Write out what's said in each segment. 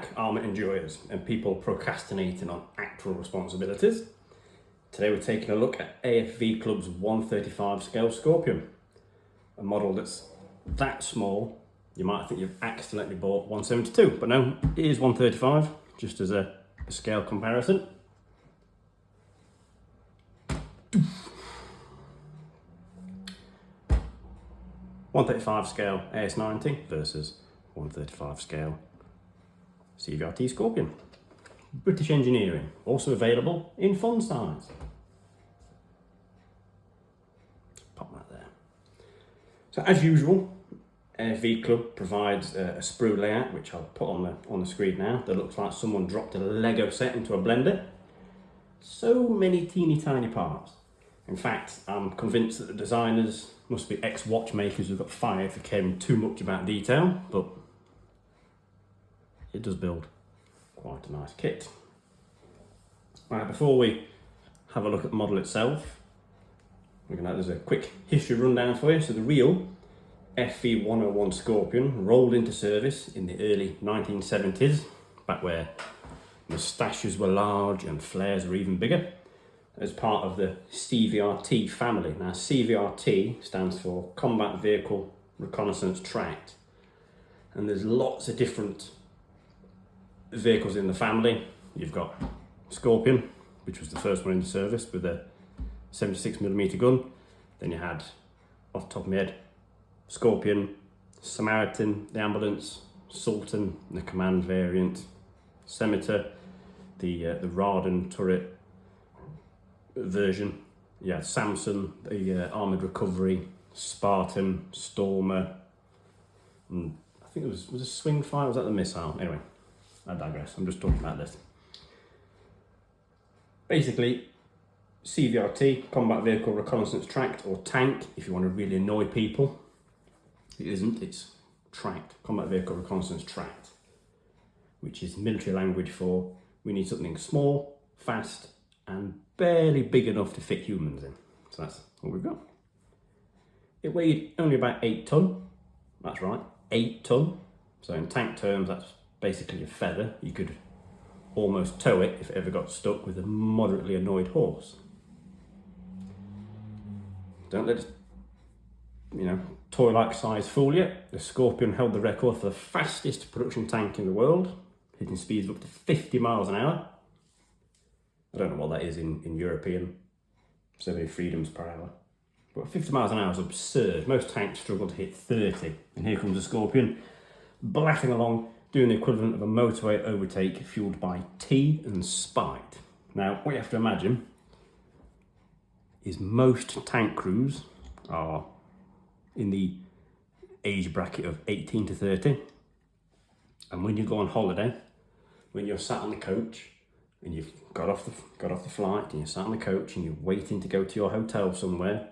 back, armour enjoyers and people procrastinating on actual responsibilities. Today we're taking a look at AFV Club's 135 scale Scorpion, a model that's that small you might think you've accidentally bought 172, but no, it is 135, just as a scale comparison. .135 scale AS90 versus 135 scale CVRT Scorpion. British engineering, also available in fun size. Pop that there. So as usual, AFV Club provides a sprue layout, which I'll put on the screen now, that looks like someone dropped a Lego set into a blender. So many teeny tiny parts. In fact, I'm convinced that the designers must be ex-watchmakers who got fired for caring too much about detail, but it does build quite a nice kit. Right, before we have a look at the model itself, there's a quick history rundown for you. So the real FV101 Scorpion rolled into service in the early 1970s, back where moustaches were large and flares were even bigger, as part of the CVRT family. Now CVRT stands for Combat Vehicle Reconnaissance Tracked, and there's lots of different vehicles in the family. You've got Scorpion, which was the first one into service with a 76mm gun. Then you had, off the top of my head, Scorpion, Samaritan, the ambulance, Sultan, the command variant, Scimitar, the Raden turret version. Yeah, Samson, the armoured recovery, Spartan, Stormer, and I think it was a swing fire, was that the missile? Anyway, I digress, I'm just talking about this. Basically, CVRT, Combat Vehicle Reconnaissance Tracked, or tank, if you want to really annoy people. It isn't, it's tracked, Combat Vehicle Reconnaissance Tracked, which is military language for we need something small, fast, and barely big enough to fit humans in. So that's what we've got. It weighed only about 8 tonne, that's right, 8 tonne. So in tank terms, that's basically a feather. You could almost tow it if it ever got stuck with a moderately annoyed horse. Don't let it, toy-like size fool you. The Scorpion held the record for the fastest production tank in the world, hitting speeds of up to 50 miles an hour. I don't know what that is in European, so many freedoms per hour. But 50 miles an hour is absurd. Most tanks struggle to hit 30. And here comes the Scorpion, blasting along, doing the equivalent of a motorway overtake fueled by tea and spite. Now, what you have to imagine is most tank crews are in the age bracket of 18 to 30. And when you go on holiday, when you're sat on the coach, and you've got off the flight and you're sat on the coach and you're waiting to go to your hotel somewhere,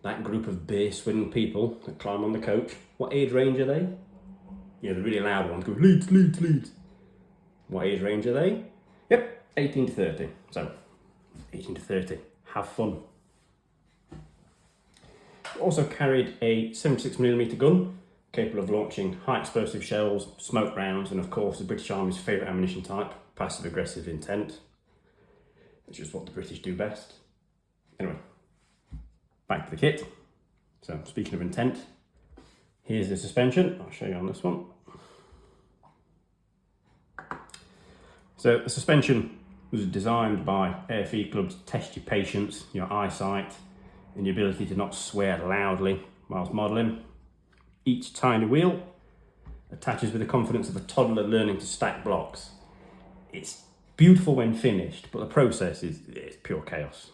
that group of beer-swilling people that climb on the coach, what age range are they? Yeah, the really loud ones go, Leeds, Leeds, Leeds. What age range are they? Yep, 18 to 30. So, 18 to 30, have fun. It also carried a 76mm gun, capable of launching high explosive shells, smoke rounds, and of course the British Army's favourite ammunition type, passive aggressive intent, which is what the British do best. Anyway, back to the kit. So speaking of intent, here's the suspension. I'll show you on this one. So the suspension was designed by AFV Club to test your patience, your eyesight, and your ability to not swear loudly whilst modelling. Each tiny wheel attaches with the confidence of a toddler learning to stack blocks. It's beautiful when finished, but the process is pure chaos.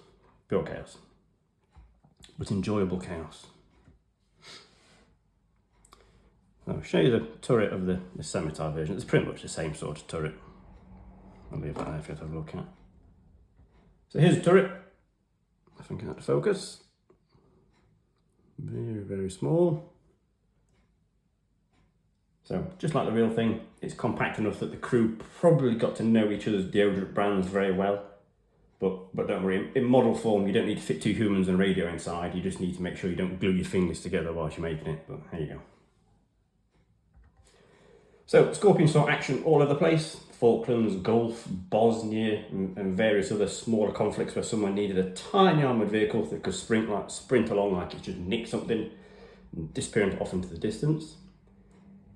Pure chaos. But enjoyable chaos. I'll show you the turret of the Scimitar version. It's pretty much the same sort of turret. I'll leave that there for you to have a look at. So here's the turret. I think I have to focus. Very, very small. So, just like the real thing, it's compact enough that the crew probably got to know each other's deodorant brands very well. But don't worry, in model form, you don't need to fit 2 humans and a radio inside. You just need to make sure you don't glue your fingers together whilst you're making it. But there you go. So Scorpion saw action all over the place. Falklands, Gulf, Bosnia, and various other smaller conflicts where someone needed a tiny armoured vehicle that could sprint along like it just nicked something and disappearing off into the distance.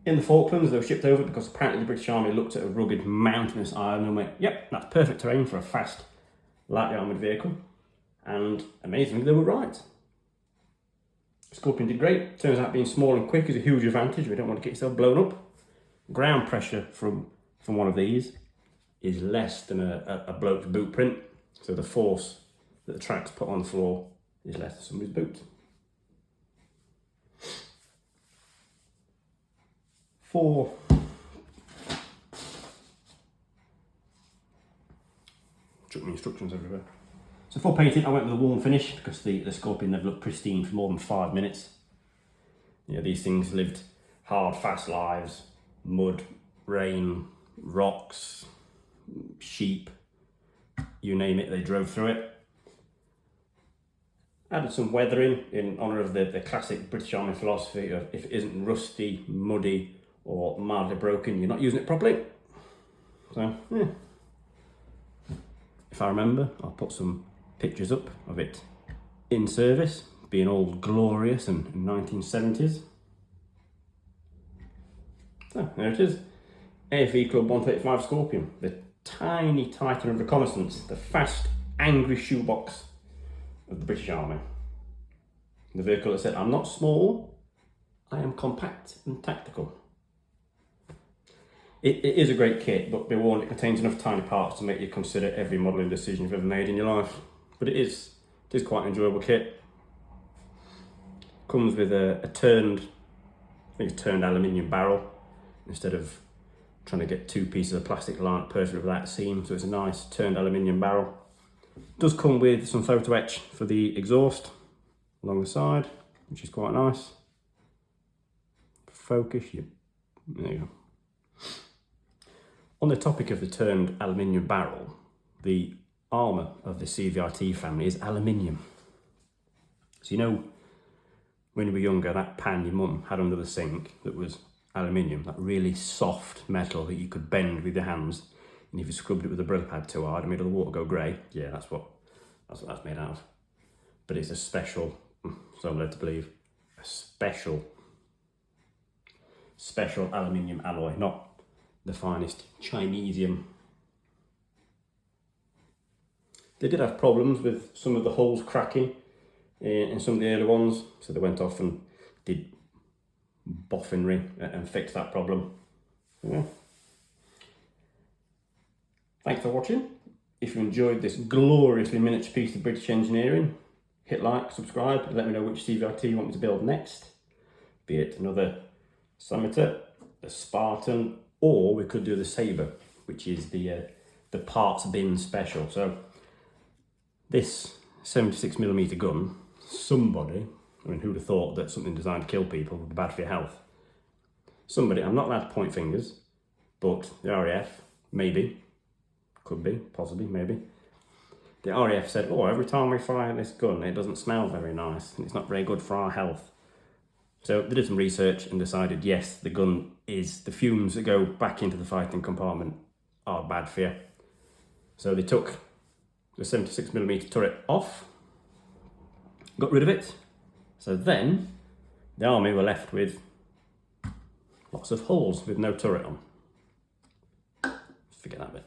In the Falklands, they were shipped over because apparently the British Army looked at a rugged mountainous island and went, yep, that's perfect terrain for a fast, lightly armoured vehicle. And amazingly, they were right. Scorpion did great. Turns out being small and quick is a huge advantage. We don't want to get yourself blown up. Ground pressure from one of these is less than a bloke's boot print. So the force that the tracks put on the floor is less than somebody's boot. Took me instructions everywhere. So for painting, I went with a warm finish because the Scorpion never looked pristine for more than 5 minutes. You know, these things lived hard, fast lives. Mud, rain, rocks, sheep, you name it, they drove through it. Added some weathering in honour of the classic British Army philosophy of if it isn't rusty, muddy or mildly broken, you're not using it properly. So, yeah. If I remember, I'll put some pictures up of it in service, being all glorious and 1970s. So, there it is. AFV Club 135 Scorpion, the tiny Titan of reconnaissance, the fast, angry shoebox of the British Army. The vehicle that said, I'm not small, I am compact and tactical. It is a great kit, but be warned, it contains enough tiny parts to make you consider every modelling decision you've ever made in your life. But it is quite an enjoyable kit. Comes with a turned aluminium barrel instead of trying to get 2 pieces of plastic lined perfectly without a seam. So it's a nice turned aluminium barrel. Does come with some photo etch for the exhaust along the side, which is quite nice. Focus, yep. There you go. On the topic of the turned aluminium barrel, the armour of the CVRT family is aluminium. So you know, when you were younger, that pan your mum had under the sink that was aluminium, that really soft metal that you could bend with your hands, and if you scrubbed it with a brake pad too hard and made all the water go grey, yeah, that's what that's made out of. But it's a special, so I'm led to believe, a special aluminium alloy, not the finest Chinesium. They did have problems with some of the holes cracking in some of the early ones, so they went off and did boffinry and fixed that problem. Yeah. Thanks for watching. If you enjoyed this gloriously miniature piece of British engineering, hit like, subscribe, let me know which CVRT you want me to build next. Be it another Scimitar, the Spartan, or we could do the Sabre, which is the parts bin special. So this 76mm gun, somebody, I mean, who'd have thought that something designed to kill people would be bad for your health? Somebody, I'm not allowed to point fingers, but the RAF, maybe, could be, possibly, maybe. The RAF said, oh, every time we fire this gun, it doesn't smell very nice, and it's not very good for our health. So they did some research and decided, yes, the gun is, the fumes that go back into the fighting compartment are bad for you. So they took the 76mm turret off, got rid of it. So then the army were left with lots of holes with no turret on. Forget that bit.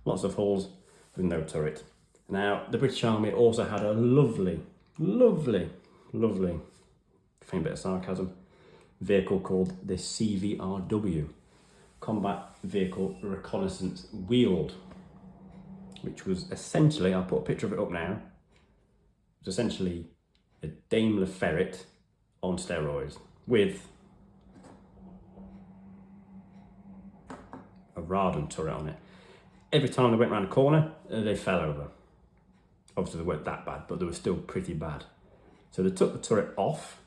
Lots of holes with no turret. Now, the British Army also had a lovely, faint bit of sarcasm, vehicle called the CVRW, Combat Vehicle Reconnaissance Wheeled, which was essentially, I'll put a picture of it up now, it was essentially a Daimler Ferret on steroids with a Radon turret on it. Every time they went around a corner, they fell over. Obviously they weren't that bad, but they were still pretty bad. So they took the turret off,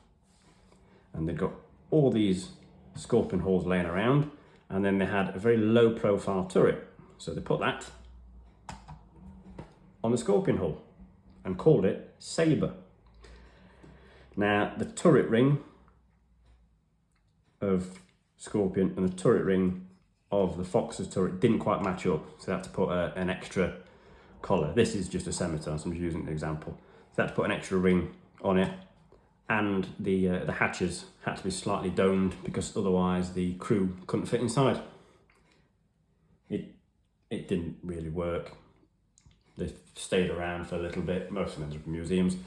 and they got all these Scorpion holes laying around, and then they had a very low profile turret. So they put that on the Scorpion hull and called it Sabre. Now the turret ring of Scorpion and the turret ring of the Fox's turret didn't quite match up, so I had to put an extra collar. This is just a scimitar, so I'm just using an example. So I had to put an extra ring on it, and the hatches had to be slightly domed because otherwise the crew couldn't fit inside. It didn't really work. They stayed around for a little bit, most of them ended up in museums.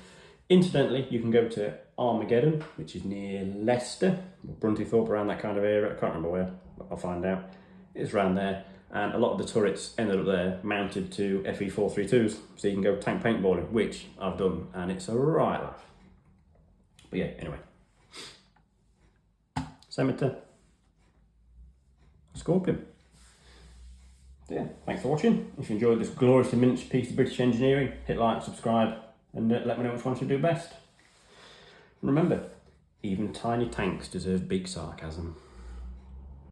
Incidentally, you can go to Armageddon, which is near Leicester, or Bruntythorpe, around that kind of area. I can't remember where, but I'll find out. It's around there, and a lot of the turrets ended up there mounted to FE 432s, so you can go tank paintballing, which I've done, and it's a right laugh. But yeah, anyway. Scimitar, Scorpion. So yeah, thanks for watching. If you enjoyed this gloriously miniature piece of British engineering, hit like, subscribe, and let me know which one should do best. And remember, even tiny tanks deserve big sarcasm.